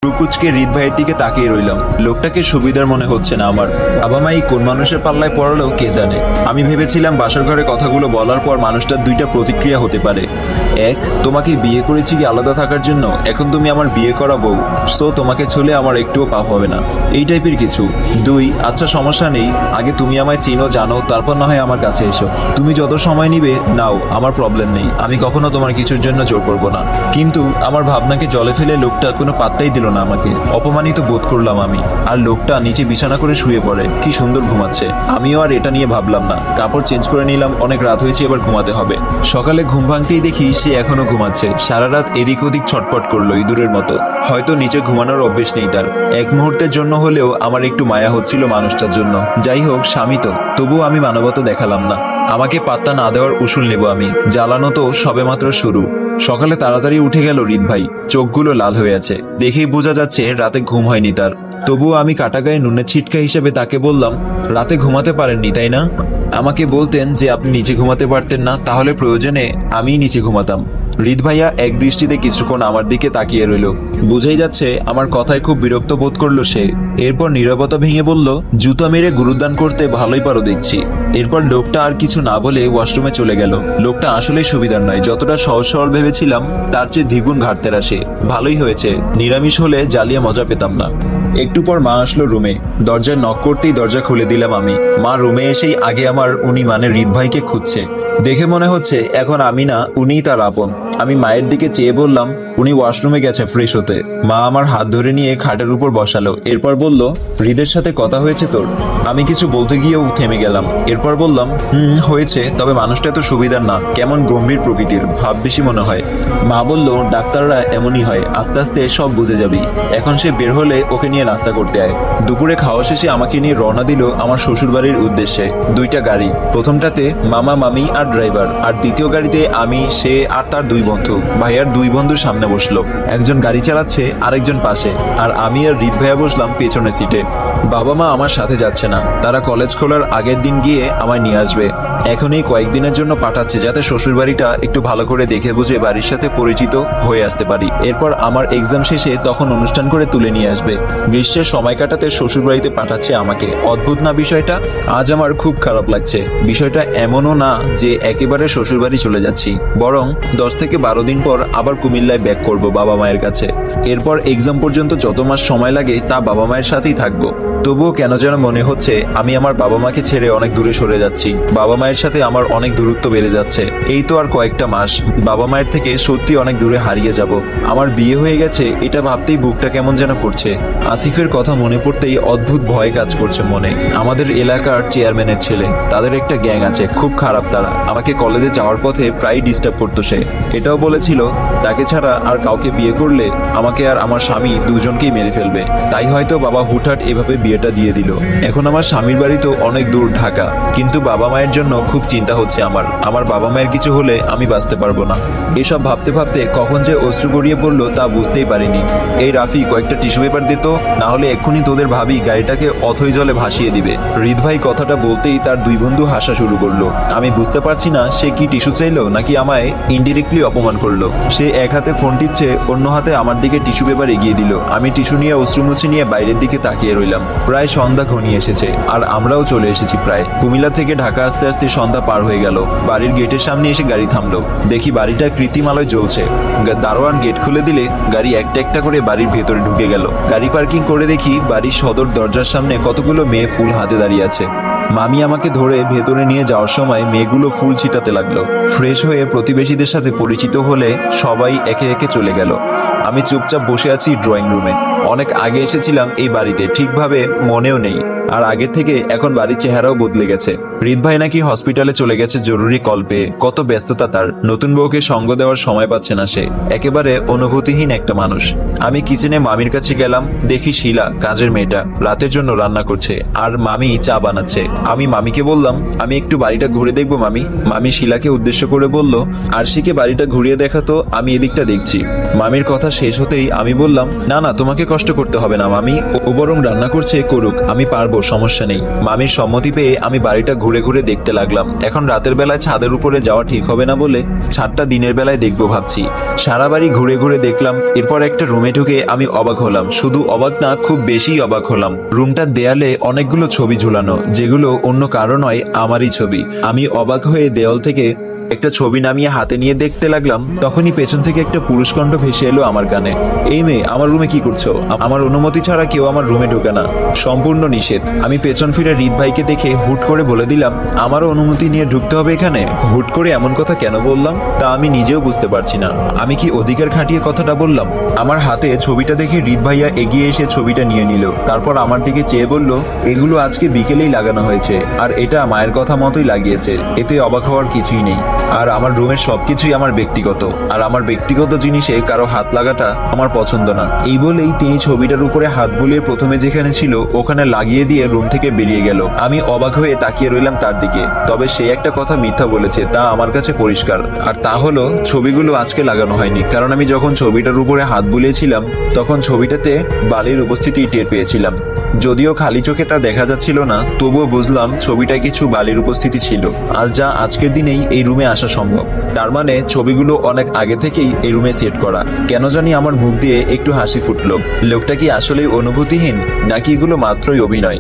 রুকুচকে হৃদ ভাইয়ের দিকে তাকিয়ে রইলাম। লোকটাকে সুবিধার মনে হচ্ছে না আমার। বাবা মা এই কোন মানুষের পাল্লায় পড়ালেও কে জানে। আমি ভেবেছিলাম বাসার ঘরে কথাগুলো বলার পর মানুষটার দুইটা প্রতিক্রিয়া হতে পারে। এক, তোমাকে বিয়ে করেছি কি আলাদা থাকার জন্য, এখন তুমি আমার বিয়ে করা বউ, সো তোমাকে ছুলে আমার একটুও পাপ হবে না, এই টাইপের কিছু। দুই, আচ্ছা সমস্যা নেই, আগে তুমি আমায় চিনো জানো, তারপর না হয় আমার কাছে এসো, তুমি যত সময় নিবে নাও, আমার প্রবলেম নেই, আমি কখনো তোমার কিছুর জন্য জোর করবো না। কিন্তু আমার ভাবনাকে জলে ফেলে লোকটা কোনো পাত্তাই দিল না আমাকে। অপমানিত বোধ করলাম আমি। আর লোকটা নিচে বিছানা করে শুয়ে পড়ে, কি সুন্দর ঘুমাচ্ছে। আমিও আর এটা নিয়ে ভাবলাম না, কাপড় চেঞ্জ করে নিলাম, অনেক রাত হয়েছে, এবার ঘুমাতে হবে। সকালে ঘুম ভাঙতেই দেখি সে এখনো ঘুমাচ্ছে। সারা রাত এদিক ওদিক ছটফট করলো ইঁদুরের মতো। হয়তো নিচে ঘুমানোর অভ্যেস নেই তার। এক মুহূর্তের জন্য হলেও আমার একটু মায়া হচ্ছিল মানুষটার জন্য। যাই হোক, স্বামী তো, তবুও আমি মানবতা দেখালাম না। আমাকে পাত্তা না দেওয়ার উসুল নেব আমি, জ্বালানো তো সবেমাত্র শুরু। সকালে তাড়াতাড়ি উঠে গেল হৃদ ভাই, চোখগুলো লাল হয়ে আছে, দেখেই বোঝা যাচ্ছে রাতে ঘুম হয়নি তার। তবুও আমি কাটা গায়ে নুনের ছিটকা হিসেবে তাকে বললাম, রাতে ঘুমাতে পারেননি তাই না? আমাকে বলতেন যে আপনি নিচে ঘুমাতে পারতেন না, তাহলে প্রয়োজনে আমিই নিচে ঘুমাতাম। হৃদ ভাইয়া এক দৃষ্টিতে কিছুক্ষণ আমার দিকে তাকিয়ে রইল। বুঝেই যাচ্ছে আমার কথায় খুব বিরক্ত বোধ করলো সে। এরপর নীরবতা ভেঙে বলল, জুতা মেরে গুরুদান করতে ভালোই পারো দেখছি। এরপর লোকটা আর কিছু না বলে ওয়াশরুমে চলে গেল। লোকটা আসলেই সুবিধার নয়, যতটা সহজ সরল ভেবেছিলাম তার চেয়ে দ্বিগুণ ঘাটতে আসে। ভালোই হয়েছে, নিরামিষ হলে জ্বালিয়ে মজা পেতাম না। একটু পর মা আসলো রুমে। দরজায় নক করতেই দরজা খুলে দিলাম আমি। মা রুমে এসেই আগে আমার উনি মানে হৃদ ভাইকে খুঁজছে। দেখে মনে হচ্ছে এখন আমি না, উনিই তার আপন। আমি মায়ের দিকে চেয়ে বললাম, উনি ওয়াশরুমে গেছে ফ্রেশ হতে। মা আমার হাত ধরে নিয়ে খাটের উপর বসালো। এরপর বলল, হৃদের সাথে কথা হয়েছে তোর? আমি কিছু বলতে গিয়েও থেমে গেলাম। এরপর বললাম, হয়েছে, তবে মানুষটা এত সুবিধার না, কেমন গম্ভীর প্রকৃতির, ভাব বেশি মনে হয়। মা বলল, ডাক্তাররা এমনই হয়, আস্তে আস্তে সব বুঝে যাবি। এখন সে বের হলে ওকে নিয়ে নাস্তা করতে আয়। দুপুরে খাওয়া শেষে আমাকে নিয়ে রওনা দিল আমার শ্বশুরবাড়ির উদ্দেশ্যে। দুইটা গাড়ি, প্রথমটাতে মামা মামি আর ড্রাইভার, আর দ্বিতীয় গাড়িতে আমি, সে আর তার দুই বন্ধু। ভাইয়ার দুই বন্ধু সামনে বসলো, একজন গাড়ি চালাচ্ছে, আরেকজন পাশে, আর আমি আর হৃদ ভাইয়া বসলাম পেছনের সিটে। বাবা মা আমার সাথে যাচ্ছে না, তারা কলেজ খোলার আগের দিন গিয়ে আমায় নিয়ে আসবে। এখনই কয়েকদিনের জন্য পাঠাচ্ছে, যাতে শ্বশুরবাড়িটা একটু ভালো করে দেখে বুঝে বাড়ির সাথে পরিচিত হয়ে আসতে পারি। এরপর আমার এক্সাম শেষে তখন অনুষ্ঠান করে তুলে নিয়ে আসবে। গ্রীষ্মের সময় কাটাতে শ্বশুরবাড়িতে পাঠাচ্ছে আমাকে। অদ্ভুত না বিষয়টা? আজ আমার খুব খারাপ লাগছে। বিষয়টা এমনও না যে একেবারে শ্বশুরবাড়ি চলে যাচ্ছি, বরং 10 থেকে 12 দিন পর আবার কুমিল্লায় ব্যাক করব বাবা মায়ের কাছে। এরপর এক্সাম পর্যন্ত যত মাস সময় লাগে তা বাবা মায়ের সাথেই থাকবো। তবুও কেন যেন মনে হচ্ছে আমি আমার বাবা মাকে ছেড়ে অনেক দূরে সরে যাচ্ছি। বাবা মায়ের সাথে আমার অনেক দূরত্ব বেড়ে যাচ্ছে। এই তো আর কয়েকটা মাস, বাবা মায়ের থেকে সত্যি অনেক দূরে হারিয়ে যাব। আমার বিয়ে হয়ে গেছে এটা ভাবতেই বুকটা কেমন যেন করছে। আসিফের কথা মনে পড়তেই অদ্ভুত ভয় কাজ করছে মনে। আমাদের এলাকার চেয়ারম্যানের ছেলে, তাদের একটা গ্যাং আছে, খুব খারাপ তারা। আমাকে কলেজে যাওয়ার পথে প্রায় ডিস্টার্ব করতো সে। এটাও বলেছিল তাকে ছাড়া আর কাউকে বিয়ে করলে আমাকে আর আমার স্বামী দুজনকেই মেরে ফেলবে। তাই হয়তো বাবা হুটহাট এভাবে বিয়েটা দিয়ে দিল। এখন আমার স্বামীর বাড়ি তো অনেক দূর, ঢাকা, কিন্তু বাবা মায়ের জন্য খুব চিন্তা হচ্ছে আমার বাবা মায়ের কিছু হলে আমি বাঁচতে পারবো না। এসব ভাবতে ভাবতে কখন যে অশ্রু গড়িয়ে পড়লো তা বুঝতেই পারিনি। এই রাফি, কয়েকটা টিস্যু পেপার দিত, না হলে এক্ষুনি তোদের ভাবি গাড়িটাকে অথই জলে ভাসিয়ে দিবে। হৃদ ভাই কথাটা বলতেই তার দুই বন্ধু হাসা শুরু করলো। আমি বুঝতে পারছি না সে কি টিস্যু চাইলো নাকি আমায় ইনডিরেক্টলি অপমান করলো। সে এক হাতে ফোন টিপছে, অন্য হাতে আমার দিকে টিস্যু পেপার এগিয়ে দিল। আমি টিস্যু নিয়ে অশ্রুমুছি নিয়ে বাইরের দিকে তাকিয়ে রইলাম। প্রায় সন্ধ্যা ঘনিয়ে এসেছে, আর আমরাও চলে এসেছি প্রায়। কুমিল্লা থেকে ঢাকা আসতে আসতে সন্ধ্যা পার হয়ে গেল। বাড়ির গেটের সামনে এসে গাড়ি থামলো। দেখি বাড়িটা কৃত্রিম আলোয় জ্বলছে। দারোয়ান গেট খুলে দিলে গাড়ি একটা একটা করে বাড়ির ভেতরে ঢুকে গেল। গাড়ি পার্কিং করে দেখি বাড়ির সদর দরজার সামনে কতগুলো মেয়ে ফুল হাতে দাঁড়িয়ে আছে। মামি আমাকে ধরে ভেতরে নিয়ে যাওয়ার সময় মেয়েগুলো ফুল ছিটাতে লাগলো। ফ্রেশ হয়ে প্রতিবেশীদের সাথে পরিচিত হলে সবাই একে একে চলে গেল। আমি চুপচাপ বসে আছি ড্রয়িং রুমে। অনেক আগে এসেছিলাম এই বাড়িতে, ঠিকভাবে মনেও নেই। আর আগে থেকে এখন বাড়ির চেহারাও বদলে গেছে। হৃদ ভাই নাকি হসপিটালে চলে গেছে জরুরি কল পেয়ে। কত ব্যস্ততা তার, নতুন বউকে সঙ্গ দেওয়ার সময় পাচ্ছে না সে। একেবারে অনুভূতিহীন একটা মানুষ। আমি কিচেনে মামির কাছে গেলাম, দেখি শিলা, কাজের মেয়েটা, রাতের জন্য রান্না করছে, আর মামি চা বানাচ্ছে। আমি মামিকে বললাম, আমি একটু বাড়িটা ঘুরে দেখবো মামি। মামি শিলাকে উদ্দেশ্য করে বলল, আরশিকে বাড়িটা ঘুরিয়ে দেখাতো, আমি এদিকটা দেখছি। মামির কথা শেষ হতেই আমি বললাম, না না, তোমাকে কষ্ট করতে হবে না মামি, ও বরং রান্না করছে করুক, আমি পারবো, সমস্যা নেই। মামির সম্মতি পেয়ে আমি বাড়িটা ঘুরে ঘুরে দেখতে লাগলাম। এখন রাতের বেলায় ছাদের উপরে যাওয়া ঠিক হবে না বলে ছাদটা দিনের বেলায় দেখবো ভাবছি। সারা বাড়ি ঘুরে ঘুরে দেখলাম। এরপর একটা রুমে ঢুকে আমি অবাক হলাম, শুধু অবাক না, খুব বেশি অবাক হলাম। রুমটার দেয়ালে অনেকগুলো ছবি ঝুলানো, যেগুলো অন্য কারো নয়, আমারই ছবি। আমি অবাক হয়ে দেওয়াল থেকে একটা ছবি নামিয়ে হাতে নিয়ে দেখতে লাগলাম। তখনই পেছন থেকে একটা পুরুষ কণ্ঠ ভেসে এলো আমার কানে, এই মেয়ে, আমার রুমে কি করছো? আমার অনুমতি ছাড়া কেউ আমার রুমে ঢোকে না, সম্পূর্ণ নিষেধ। আমি পেছন ফিরে হৃদ ভাইকে দেখে হুট করে বলে দিলাম, আমারও অনুমতি নিয়ে ঢুকতে হবে এখানে? হুট করে এমন কথা কেন বললাম তা আমি নিজেও বুঝতে পারছি না। আমি কি অধিকার খাটিয়ে কথাটা বললাম? আমার হাতে ছবিটা দেখে হৃদ ভাইয়া এগিয়ে এসে ছবিটা নিয়ে নিল। তারপর আমার দিকে চেয়ে বলল, এগুলো আজকে বিকেলেই লাগানো হয়েছে, আর এটা মায়ের কথা মতোই লাগিয়েছে, এতে অবাক হওয়ার কিছুই নেই। আর আমার রুমের সবকিছুই আমার ব্যক্তিগত, আর আমার ব্যক্তিগত জিনিসে কারো হাত লাগাটা আমার পছন্দ না। এই বলেই তিনি ছবিটার উপরে হাত বুলিয়ে প্রথমে যেখানে ছিল ওখানে লাগিয়ে দিয়ে রুম থেকে বেরিয়ে গেল। আমি অবাক হয়ে তাকিয়ে রইলাম তার দিকে। তবে সে একটা কথা মিথ্যা বলেছে, তা আমার কাছে পরিষ্কার। আর তা হলো, ছবিগুলো আজকে লাগানো হয়নি, কারণ আমি যখন ছবিটার উপরে হাত বুলিয়েছিলাম তখন ছবিটাতে বালির উপস্থিতি টের পেয়েছিলাম। যদিও খালি চোখে তা দেখা যাচ্ছিল না, তবুও বুঝলাম ছবিটায় কিছু বালির উপস্থিতি ছিল, আর যা আজকের দিনেই এই রুমে আসা সম্ভব। তার মানে ছবিগুলো অনেক আগে থেকেই এই রুমে সেট করা। কেন জানি আমার মুখ দিয়ে একটু হাসি ফুটলো। লোকটা কি আসলেই অনুভূতিহীন, নাকি এগুলো মাত্রই অভিনয়?